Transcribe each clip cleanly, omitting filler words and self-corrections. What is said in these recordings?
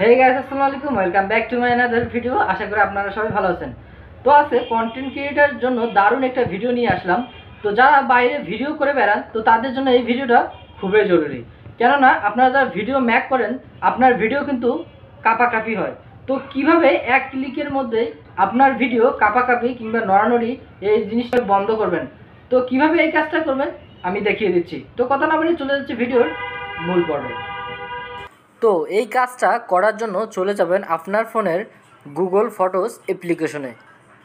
হে guys, আসসালামু আলাইকুম। Welcome back to my another video. আশা করি আপনারা সবাই ভালো আছেন। তো আজকে কন্টেন্ট ক্রিয়েটার জন্য দারুণ একটা ভিডিও নিয়ে আসলাম। তো যারা বাইরে ভিডিও করে বেড়ান, তো তাদের জন্য এই ভিডিওটা খুবই জরুরি। কেননা আপনারা যারা ভিডিও ম্যাক করেন, আপনার ভিডিও কিন্তু কাঁপাকাঁপি হয়। তো কিভাবে এক ক্লিকের মধ্যে আপনার ভিডিও কাঁপাকাঁপি কিংবা নড়ানড়ি এই জিনিসটা বন্ধ করবেন, তো কিভাবে এই কাজটা করবেন আমি দেখিয়ে দিচ্ছি। তো কথা না বলে চলে যাচ্ছে ভিডিওর মূল পর্বে। তো এই কাজটা করার জন্য চলে যাবেন আপনার ফোনের গুগল ফটোস অ্যাপ্লিকেশনে।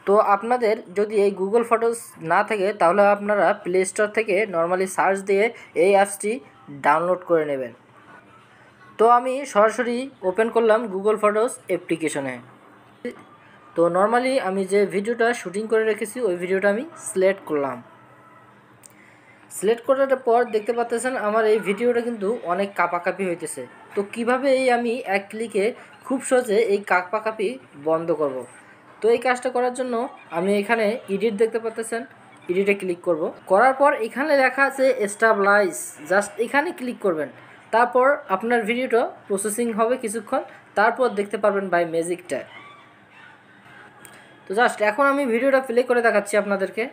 তো আপনাদের যদি এই গুগল ফটোস না থাকে তাহলে আপনারা প্লে স্টোর থেকে নর্মালি সার্চ দিয়ে এই অ্যাপসটি ডাউনলোড করে নেবেন। তো আমি সরাসরি ওপেন করলাম গুগল ফটোস অ্যাপ্লিকেশনে। তো নর্মালি আমি যে ভিডিওটা শুটিং করে রেখেছি ওই ভিডিওটা আমি সিলেক্ট করলাম। সিলেক্ট করার পর দেখতে পাচ্ছেন আমার এই ভিডিওটা কিন্তু অনেক কাঁপাকাঁপি হইতেছে। তো কিভাবে আমি এক ক্লিকে খুব সহজে এই কাঁপাকাঁপি বন্ধ করব। তো এই কাজটা করার জন্য আমি এখানে এডিট দেখতে পাচ্ছেন, এডিটে ক্লিক করব। করার পর এখানে লেখা আছে স্টাবলাইজ, জাস্ট এখানে ক্লিক করবেন। তারপর আপনার ভিডিওটা প্রসেসিং হবে কিছুক্ষণ, তারপর দেখতে পারবেন বাই ম্যাজিকটা। তো জাস্ট এখন আমি ভিডিওটা প্লে করে দেখাচ্ছি আপনাদেরকে।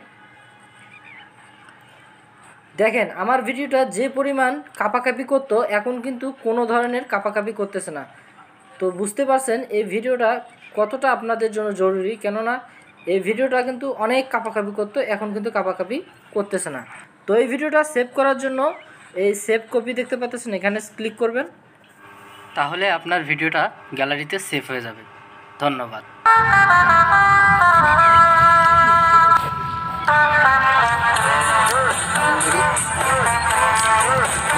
দেখেন আমার ভিডিওটা যে পরিমাণ কাঁপাকাঁপি করতো এখন কিন্তু কোনো ধরনের কাঁপাকাঁপি করতেছে না। তো বুঝতে পারছেন এই ভিডিওটা কতটা আপনাদের জন্য জরুরি, কেননা এই ভিডিওটা কিন্তু অনেক কাঁপাকাঁপি করতো, এখন কিন্তু কাঁপাকাঁপি করতেছে না। তো এই ভিডিওটা সেভ করার জন্য এই সেভ কপি দেখতে পাচ্ছেন, এখানে ক্লিক করবেন, তাহলে আপনার ভিডিওটা গ্যালারিতে সেভ হয়ে যাবে। ধন্যবাদ।